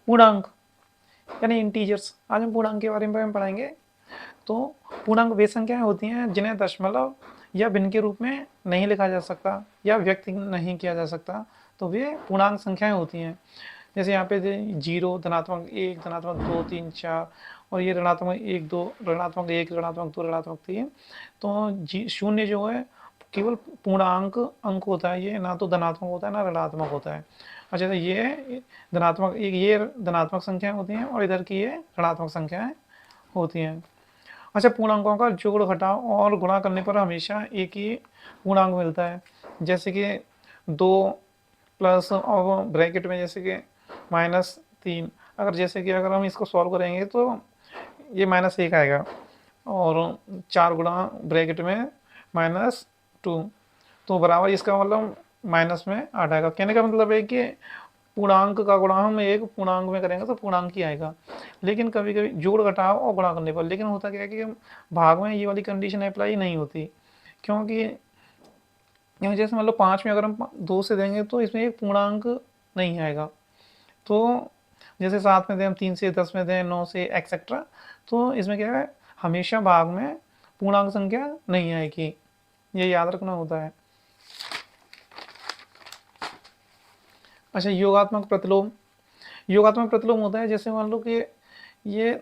पूर्णांक यानी इंटीजर्स। आज हम पूर्णांक के बारे में पढ़ाएंगे। तो पूर्णांक वे संख्याएं होती हैं जिन्हें दशमलव या भिन्न के रूप में नहीं लिखा जा सकता या व्यक्त नहीं किया जा सकता, तो वे पूर्णांक संख्याएं होती हैं। जैसे यहाँ पे 0, धनात्मक 1, धनात्मक 2, 3, 4, और ये ऋणात्मक 1, 2, ऋणात्मक 1, ऋणात्मक 2, ऋणात्मक 3। तो शून्य जो है केवल पूर्णांक अंक होता है, ये ना तो धनात्मक होता है ना ऋणात्मक होता है। अच्छा, तो ये धनात्मक एक ये धनात्मक संख्याएं होती हैं और इधर की ये ऋणात्मक संख्याएं होती हैं। अच्छा, पूर्णांकों का जोड़ घटाव और गुणा करने पर हमेशा एक ही पूर्णांक मिलता है। जैसे कि 2 प्लस और ब्रैकेट में जैसे कि -3, अगर जैसे कि अगर हम इसको सॉल्व करेंगे तो ये -1 आएगा, और 4 गुणा ब्रैकेट में -2, तो बराबर इसका मतलब माइनस में 8 आएगा। कहने का मतलब है कि पूर्णांक का गुणा हम एक पूर्णांक में करेंगे तो पूर्णांक ही आएगा। लेकिन कभी कभी जोड़ घटाव और गुणा करने पर, लेकिन होता क्या है कि भाग में ये वाली कंडीशन अप्लाई नहीं होती, क्योंकि जैसे मान लो 5 में अगर हम 2 से देंगे तो इसमें एक पूर्णांक नहीं आएगा। तो जैसे 7 में दें, हम 3 से, 10 में दें, 9 से, एक्सेट्रा, तो इसमें क्या है, हमेशा भाग में पूर्णांक संख्या नहीं आएगी, ये याद रखना होता है। अच्छा, योगात्मक प्रतिलोम। योगात्मक प्रतिलोम होता है, जैसे मान लो कि ये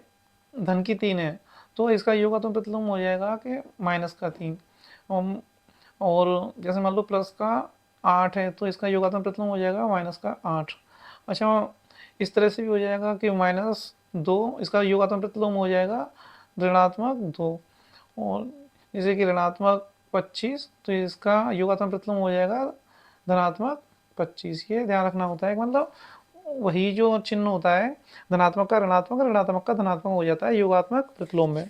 धन की 3 है तो इसका योगात्मक प्रतिलोम हो जाएगा कि -3। और जैसे मान लो प्लस का 8 है तो इसका योगात्मक प्रतिलोम हो जाएगा -8। अच्छा, इस तरह से भी हो जाएगा कि -2, इसका योगात्मक प्रतिलोम हो जाएगा ऋणात्मक 2। और जैसे कि ऋणात्मक 25, तो इसका योगात्मक प्रतिलोम हो जाएगा धनात्मक 25। ये ध्यान रखना होता है, मतलब वही जो चिन्ह होता है, धनात्मक का ऋणात्मक, ऋणात्मक का धनात्मक हो जाता है योगात्मक प्रतिलोम में।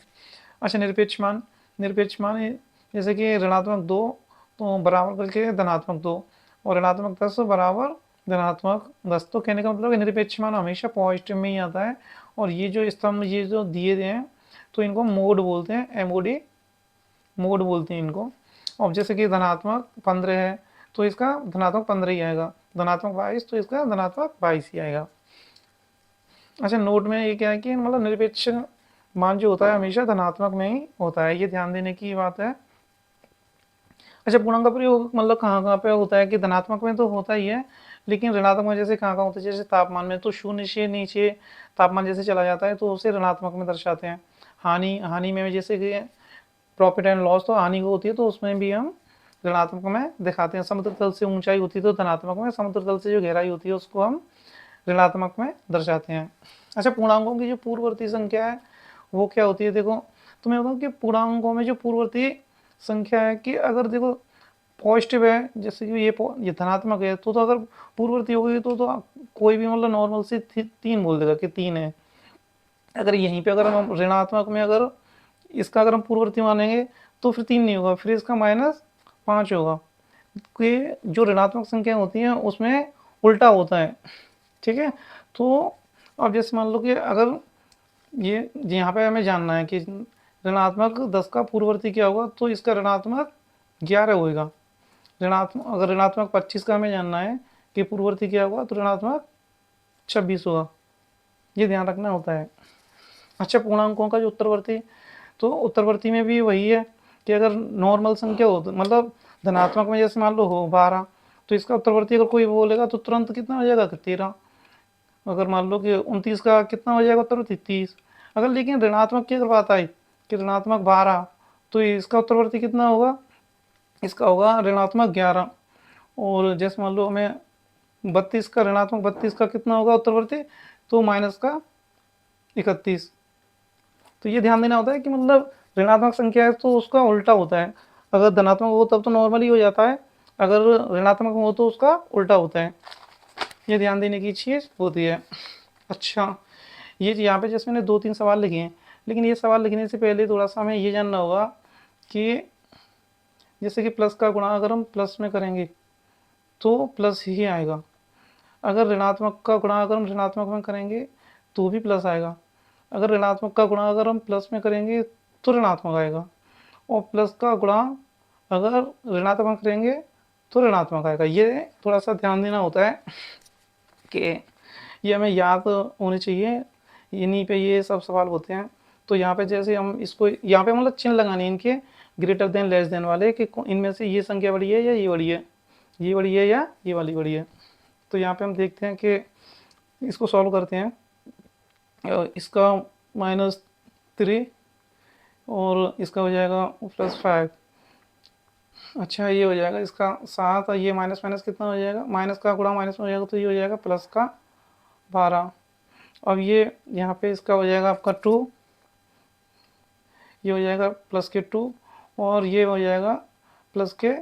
अच्छा, निरपेक्ष मान। निरपेक्ष मान जैसे कि ऋणात्मक 2 तो बराबर करके धनात्मक 2, और ऋणात्मक 10 बराबर धनात्मक 10। तो कहने का मतलब है निरपेक्ष मान हमेशा पॉजिटिव में ही आता है। और ये जो स्तंभ ये जो दिए गए हैं तो इनको मोड बोलते हैं, MOD मोड बोलते हैं इनको। और जैसे कि धनात्मक 15 है तो इसका धनात्मक 15 ही आएगा, धनात्मक 22 तो इसका धनात्मक 22 ही आएगा। अच्छा, नोट में ये क्या है कि मतलब निरपेक्ष मान जो होता है हमेशा धनात्मक में ही होता है, ये ध्यान देने की बात है। अच्छा, पूर्णांक का प्रयोग मतलब कहाँ कहाँ पे होता है कि धनात्मक में तो होता ही है, लेकिन ऋणात्मक में जैसे कहाँ कहाँ होता है, जैसे तापमान में तो 0 से नीचे तापमान जैसे चला जाता है तो उसे ऋणात्मक में दर्शाते हैं। हानि में जैसे कि प्रॉफिट एंड लॉस तो हानि को होती है तो उसमें भी हम ऋणात्मक में दिखाते हैं। समुद्र तल से ऊंचाई होती है तो धनात्मक में, समुद्र तल से जो गहराई होती है उसको हम ऋणात्मक में दर्शाते हैं। अच्छा, पूर्णांकों की जो पूर्ववर्ती संख्या है वो क्या होती है, देखो तो मैं बताऊँ कि पूर्णांकों में जो पूर्ववर्ती संख्या है कि अगर देखो पॉजिटिव है, जैसे कि ये धनात्मक है तो अगर पूर्ववर्ती हो गई तो कोई भी मतलब नॉर्मल से 3 बोल देगा कि 3 है। अगर यहीं पे अगर हम ऋणात्मक में अगर इसका अगर हम पूर्ववर्ती मानेंगे तो फिर 3 नहीं होगा, फिर इसका -5 होगा, कि जो ऋणात्मक संख्या होती हैं उसमें उल्टा होता है। ठीक है, तो अब जैसे मान लो कि अगर ये यहाँ पे हमें जानना है कि ऋणात्मक 10 का पूर्ववर्ती क्या होगा, तो इसका ऋणात्मक 11 होगा। अगर ऋणात्मक 25 का हमें जानना है कि पूर्ववर्ती क्या होगा, तो ऋणात्मक 26 होगा, ये ध्यान रखना होता है। अच्छा, पूर्णांकों का जो उत्तरवर्ती, तो उत्तरवर्ती में भी वही है कि अगर नॉर्मल संख्या हो मतलब धनात्मक में जैसे मान लो हो 12, तो इसका उत्तरवर्ती अगर कोई बोलेगा तो तुरंत कितना हो जाएगा, 13। अगर मान लो कि 29 का कितना हो जाएगा उत्तरवर्ती, 30। अगर लेकिन ऋणात्मक की अगर बात आई कि ऋणात्मक 12, तो इसका उत्तरवर्ती कितना होगा, इसका होगा ऋणात्मक 11। और जैसे मान लो हमें 32 का, ऋणात्मक 32 का कितना होगा उत्तरवर्ती, तो -31। तो ये ध्यान देना होता है कि मतलब ऋणात्मक संख्या है तो उसका उल्टा होता है, अगर धनात्मक हो तब तो नॉर्मली हो जाता है, अगर ऋणात्मक हो तो उसका उल्टा होता है, ये ध्यान देने की चीज़ होती है। अच्छा, ये यहाँ पे जैसे मैंने 2-3 सवाल लिखे हैं, लेकिन ये सवाल लिखने से पहले थोड़ा सा हमें ये जानना होगा कि जैसे कि प्लस का गुणा अगर हम प्लस में करेंगे तो प्लस ही आएगा, अगर ऋणात्मक का गुणा अगर हम ऋणात्मक में करेंगे तो भी प्लस आएगा, अगर ऋणात्मक का गुणा अगर हम प्लस में करेंगे तो ऋणात्मक आएगा, और प्लस का गुणा अगर ऋणात्मक करेंगे तो ऋणात्मक आएगा। ये थोड़ा सा ध्यान देना होता है कि ये हमें याद होने चाहिए, इन्हीं पे ये सब सवाल होते हैं। तो यहाँ पे जैसे हम इसको यहाँ पे मतलब चिन्ह लगाने हैं इनके ग्रेटर देन लेस देन वाले कि इनमें से ये संख्या बड़ी है या ये बड़ी है, ये बड़ी है या ये वाली बड़ी है। तो यहाँ पे हम देखते हैं कि इसको सॉल्व करते हैं। इसका -3 और इसका हो जाएगा +5। अच्छा ये हो जाएगा इसका 7 और ये माइनस माइनस कितना हो जाएगा, माइनस का गुणा माइनस में हो जाएगा तो ये हो जाएगा प्लस का 12। अब ये यहाँ पे इसका हो जाएगा आपका 2, ये हो जाएगा प्लस के 2 और ये हो जाएगा प्लस के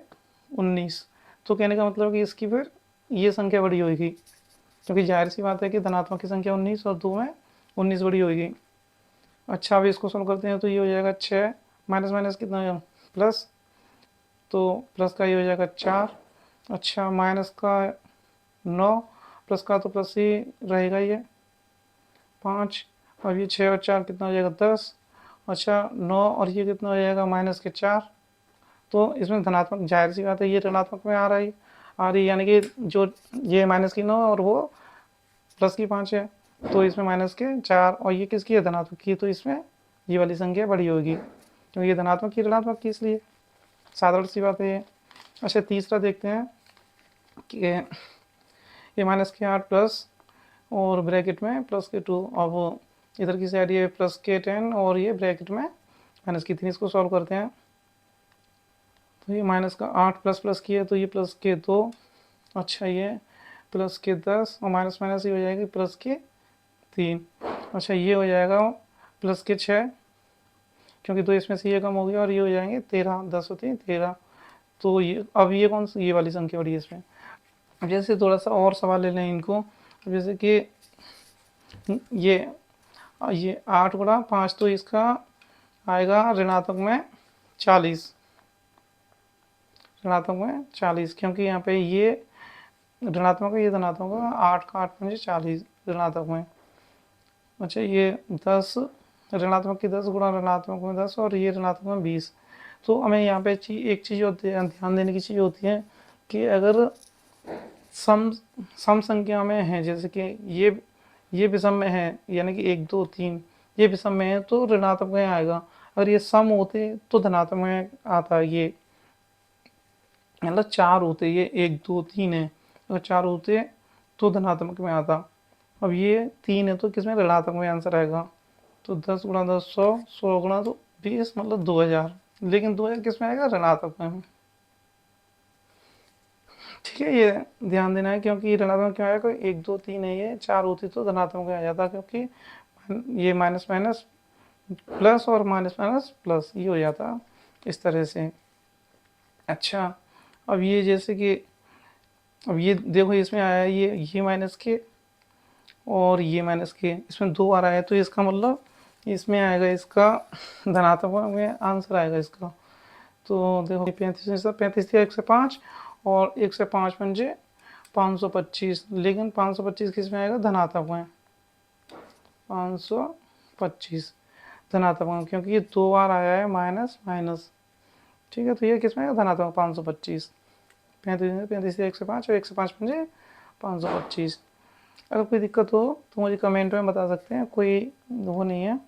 19। तो कहने का मतलब कि इसकी फिर ये संख्या बड़ी होगी, क्योंकि जाहिर सी बात है कि धनात्मक की संख्या 19 और 2 में 19 बड़ी होगी। अच्छा अभी इसको सोल्व करते हैं तो ये हो जाएगा 6 माइनस माइनस कितना हो जाएगा प्लस, तो प्लस का ये हो जाएगा 4। अच्छा माइनस का 9, प्लस का तो प्लस ही रहेगा ये 5। अब ये 6 और 4 कितना हो जाएगा 10। अच्छा 9 और ये कितना हो जाएगा माइनस के 4। तो इसमें धनात्मक जाहिर सी बात है ये ऋणात्मक में आ रही यानी कि जो ये माइनस की 9 और वो प्लस की 5 है, तो इसमें माइनस के 4 और ये किसकी है धनात्मक की, तो इसमें ये वाली संख्या बड़ी होगी क्योंकि ये धनात्मक की ऋणात्मक की, इसलिए साधारण सी बात है ये। अच्छा तीसरा देखते हैं कि ये माइनस के 8 प्लस और ब्रैकेट में प्लस के 2। अब इधर की साइड ये प्लस के 10 और ये ब्रैकेट में माइनस की 3। इसको सॉल्व करते हैं तो ये माइनस का 8 प्लस प्लस की है तो ये प्लस के 2। अच्छा ये प्लस के 10 और माइनस माइनस ये हो जाएगी प्लस के 3। अच्छा ये हो जाएगा प्लस के 6 क्योंकि दो इसमें से ये कम हो गया और ये हो जाएंगे 13, 10 होती है 13। तो ये अब ये कौन सी ये वाली संख्या बड़ी है इसमें। अब जैसे थोड़ा सा और सवाल ले लें इनको, जैसे कि ये 8 गुणा 5 तो इसका आएगा ऋणात्मक में 40, ऋणात्मक में 40 क्योंकि यहाँ पे ये ऋणात्मक है ये धनात्मक है। 8 का 8 पंजे 40 ऋणात्मक में। अच्छा ये 10 ऋणात्मक की 10 गुणा ऋणात्मक में 10 और ये ऋणात्मक में 20। तो हमें यहाँ पे एक चीज़ ध्यान देने की चीज़ होती है कि अगर सम संख्या में है, जैसे कि ये विषम में है यानी कि 1 2 3 ये विषम में है तो ऋणात्मक में आएगा। अगर ये सम होते तो धनात्मक में आता है। ये मतलब 4 होते, ये 1 2 3 है, अगर 4 होते तो धनात्मक में आता। अब ये 3 है तो किसमें ऋणात्मक में आंसर आएगा। तो 10 गुणा 10 100, 100 गुणा तो 20 मतलब 2000, लेकिन 2000 किस में आएगा ऋणात्मक में। ठीक है ये ध्यान देना है क्योंकि ऋणात्मक क्यों आएगा, 1 2 3 है, ये 4 होती तो धनात्मक में आ जाता क्योंकि ये माइनस माइनस प्लस और माइनस माइनस प्लस ये हो जाता इस तरह से। अच्छा अब ये जैसे कि अब ये देखो इसमें आया ये माइनस के और ये माइनस के, इसमें 2 आ रहा है तो इसका मतलब इसमें आएगा इसका धनात्मक में आंसर आएगा इसका। तो देखो 35 35 1 से 5 और 1 से 5 पंजे 525, लेकिन 525 किस में आएगा धनात्मक में, 525 धनात्मक में क्योंकि ये 2 बार आया है माइनस माइनस। ठीक है तो ये किस में आएगा धनात्मक 525। 35 1 से 5 और 1 से 5 पंजे 525। अगर कोई दिक्कत हो तो मुझे कमेंट में बता सकते हैं, कोई वो नहीं है,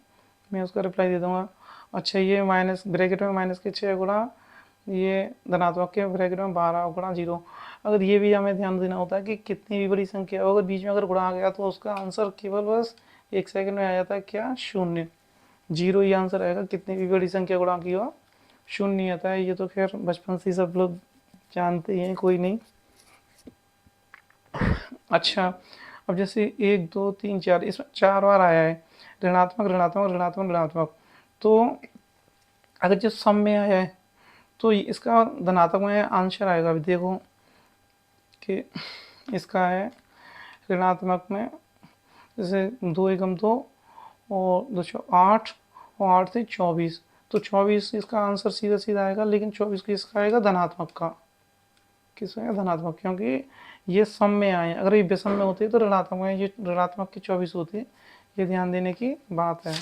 मैं उसका रिप्लाई दे दूँगा। अच्छा ये माइनस ब्रैकेट में माइनस के 6 गुणा ये धनात्मक के ब्रैकेट में 12 गुणा 0। अगर ये भी हमें ध्यान देना होता है कि कितनी भी बड़ी संख्या हो अगर बीच में अगर गुणा आ गया तो उसका आंसर केवल बस 1 सेकंड में आ जाता है, क्या 0 0 ही आंसर आएगा। कितनी भी बड़ी संख्या गुणा की हो 0 नहीं आता है, ये तो खैर बचपन से सब लोग जानते ही हैं, कोई नहीं। अच्छा अब जैसे 1 2 3 4 इसमें 4 बार आया है ऋणात्मक ऋणात्मक ऋणात्मक ऋणात्मक, तो अगर जो सम में आया है तो इसका धनात्मक में आंसर आएगा। अभी देखो कि इसका है ऋणात्मक में जैसे 2 एकम 2 और 2 8 और 8 से 24, तो 24 इसका आंसर सीधा सीधा आएगा, लेकिन 24 किसका आएगा धनात्मक का, किस आएगा धनात्मक क्योंकि ये सम में आए। अगर ये विषम में होते तो ऋणात्मक में, ये ऋणात्मक की 24 होती, ये ध्यान देने की बात है।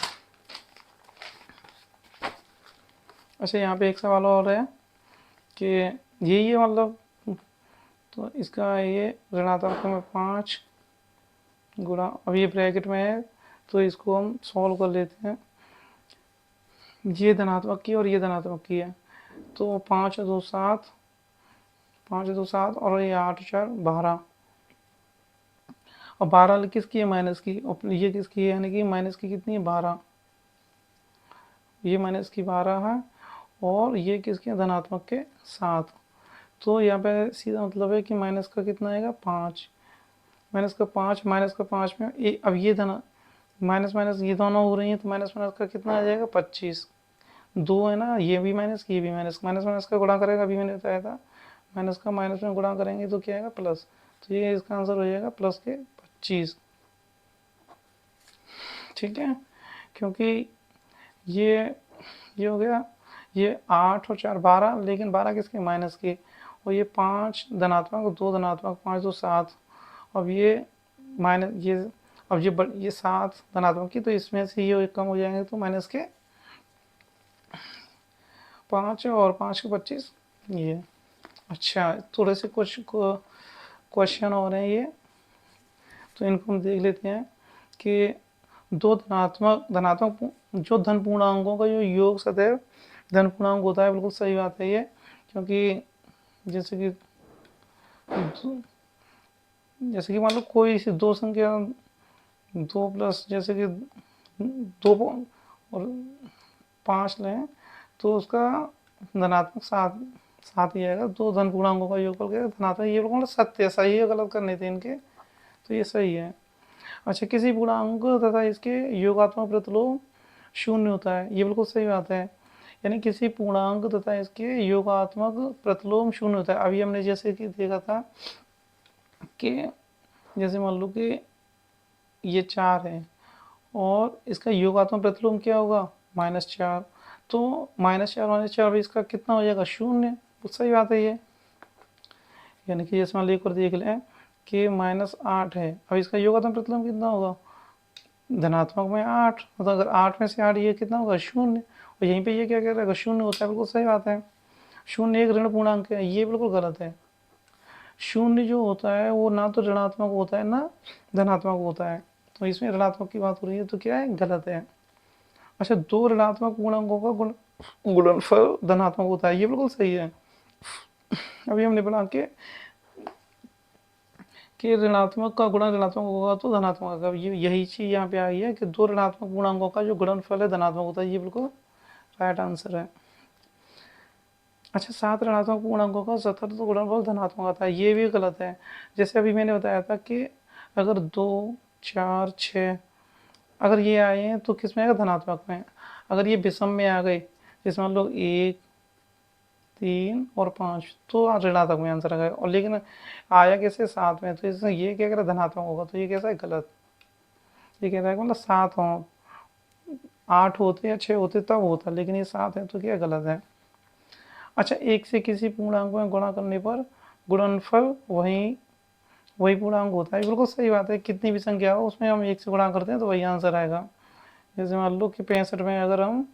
अच्छा यहाँ पे एक सवाल और है कि ये मतलब तो इसका ये ऋणात्मक में 5 गुणा, अब ये ब्रैकेट में है तो इसको हम सॉल्व कर लेते हैं। ये धनात्मक की और ये धनात्मक की है, तो 5 2 7, 5 2 7 और ये 8 4 12, और 12 किसकी है, माइनस की, और ये किसकी है, यानी कि माइनस की कितनी है, 12, ये माइनस की 12 है, और ये किसकी है, धनात्मक के 7। तो यहाँ पे सीधा मतलब है कि माइनस का कितना आएगा, 5, माइनस का 5 में अब ये धना माइनस माइनस ये दोनों हो रही हैं, तो माइनस माइनस का कितना आ जाएगा, 25, दो है ना, ये भी माइनस, ये भी माइनस, माइनस माइनस का गुणा करेगा, अभी मैंने बताया था, माइनस का माइनस में गुणा करेंगे तो क्या आएगा, प्लस, तो ये इसका आंसर हो जाएगा प्लस के 25। ठीक है, क्योंकि ये ये हो गया, ये 8 और 4 12, लेकिन 12 किसके, माइनस के, और ये 5 धनात्मक, 2 धनात्मक, 5 2 7, अब ये माइनस ये, अब ये 7 धनात्मक की, तो इसमें से ये कम हो जाएंगे, तो माइनस के 5 और 5 के 25 ये। अच्छा, थोड़े से कुछ क्वेश्चन और हैं ये, तो इनको हम देख लेते हैं कि दो धनात्मक धनात्मक जो धन पूर्णांकों का जो योग सदैव धन पूर्णांक होता है, बिल्कुल सही बात है ये, क्योंकि जैसे कि मान लो कोई सी दो संख्या, 2 प्लस जैसे कि 2 और 5 लें, तो उसका धनात्मक 7 7 ही आएगा, दो धन पूर्णांकों का योग करके धनात्मक, ये बिल्कुल सत्य, सही है, गलत करने थे इनके, तो ये सही है। अच्छा, किसी पूर्णांक तथा इसके योगात्मक प्रतिलोम शून्य होता है, ये बिल्कुल सही बात है, यानी किसी पूर्णांक तथा इसके योगात्मक प्रतिलोम शून्य होता है। अभी हमने जैसे कि देखा था कि जैसे मान लो कि ये 4 है और इसका योगात्मक प्रतिलोम क्या होगा, -4, तो -4 इसका कितना हो जाएगा, शून्य, तो सही बात है ये। यानी कि जैसे मान लो एक और देख लें कि -8 है, अब इसका योगात्मक प्रतिलोम कितना होगा, धनात्मक में 8, मतलब अगर 8 में से 8, ये कितना होगा, शून्य, और यहीं पे ये क्या कह रहा है, शून्य होता है, बिल्कुल सही बात है। शून्य एक ऋण पूर्णांक है, ये बिल्कुल गलत है। शून्य जो होता है वो ना तो ऋणात्मक होता है ना धनात्मक होता है, तो इसमें ऋणात्मक की बात हो रही है, तो क्या है, गलत है। अच्छा, दो ऋणात्मक पूर्णांकों का गुणनफल धनात्मक होता है, ये बिल्कुल सही है। अभी हमने पढ़ा कि ऋणात्मक का गुणन ऋणात्मक होगा तो धनात्मक होगा, यही चीज यहाँ पे आई है कि दो ऋणात्मक पूर्णांकों का जो गुणनफल है धनात्मक होता है, ये बिल्कुल राइट आंसर है। अच्छा, 7 ऋणात्मक पूर्णांकों का सतत गुणनफल धनात्मक आता है, ये भी गलत है। जैसे अभी मैंने बताया था कि अगर 2 4 6 अगर ये आए हैं तो किस में आएगा, धनात्मक में। अगर ये विषम में आ गए, जैसे मान लो 1 3 और 5, तो ऋणात्मक में आंसर आ गया, और लेकिन आया कैसे, 7 में, तो इसमें ये क्या कह रहा है, धनात्मक होगा, तो ये कैसा है, गलत। ये कह रहा है मतलब 7 हो, 8 होते या 6 होते तब होता, लेकिन ये 7 है, तो क्या गलत है। अच्छा, एक से किसी पूर्णांक में गुणा करने पर गुणनफल वही वही पूर्णांक होता है, बिल्कुल सही बात है। कितनी भी संख्या हो उसमें हम 1 से गुणा करते हैं तो वही आंसर आएगा। जैसे मान लो कि 65 में अगर हम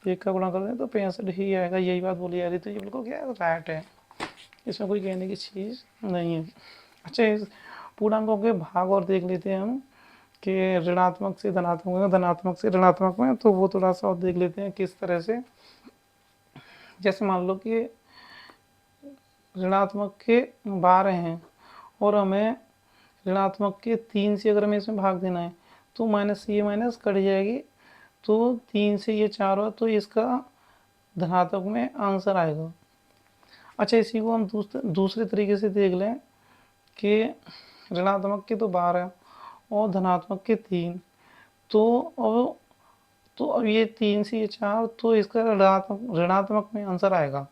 1 का गुणा करते हैं तो 65 ही आएगा, यही बात बोली जा रही, तो ये बिल्कुल क्या है, राइट है, इसमें कोई कहने की चीज़ नहीं है। अच्छा, इस पूर्णांकों के भाग और देख लेते हैं हम कि ऋणात्मक से धनात्मक में, धनात्मक से ऋणात्मक में, तो वो थोड़ा सा और देख लेते हैं किस तरह से। जैसे मान लो कि ऋणात्मक के 12 हैं और हमें ऋणात्मक के 3 से अगर हमें इसमें भाग देना है, तो माइनस से ये माइनस कट जाएगी, तो 3 से ये 4 हुआ, तो इसका धनात्मक में आंसर आएगा। अच्छा, इसी को हम दूसरे तरीके से देख लें कि ऋणात्मक के तो 12 और धनात्मक के 3, तो अब ये 3 से ये 4, तो इसका ऋणात्मक में आंसर आएगा।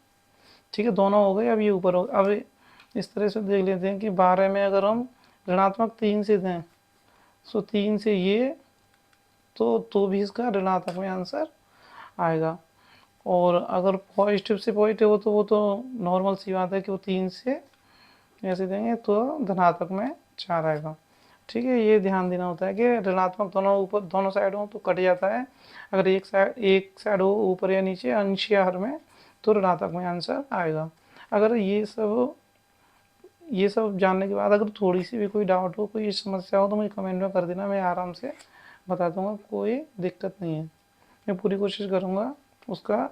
ठीक है, दोनों हो गए, अब ये ऊपर हो गए। अब इस तरह से देख लेते हैं कि 12 में अगर हम ऋणात्मक 3 से दें, तो 3 से ये, तो भी इसका ऋणात्मक में आंसर आएगा। और अगर पॉजिटिव से पॉजिटिव हो तो वो तो नॉर्मल सी बात है कि वो 3 से ऐसे देंगे तो धनात्मक में 4 आएगा। ठीक है, ये ध्यान देना होता है कि ऋणात्मक दोनों ऊपर, दोनों साइड हो तो कट जाता है, अगर एक साइड हो ऊपर या नीचे, अंश या हर में, तो ऋणात्मक में आंसर आएगा। अगर ये सब ये सब जानने के बाद अगर थोड़ी सी भी कोई डाउट हो, कोई समस्या हो, तो मुझे कमेंट में कर देना, मैं आराम से बता दूंगा, कोई दिक्कत नहीं है। मैं पूरी कोशिश करूँगा उसका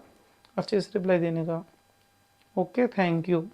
अच्छे से रिप्लाई देने का। Okay, thank you.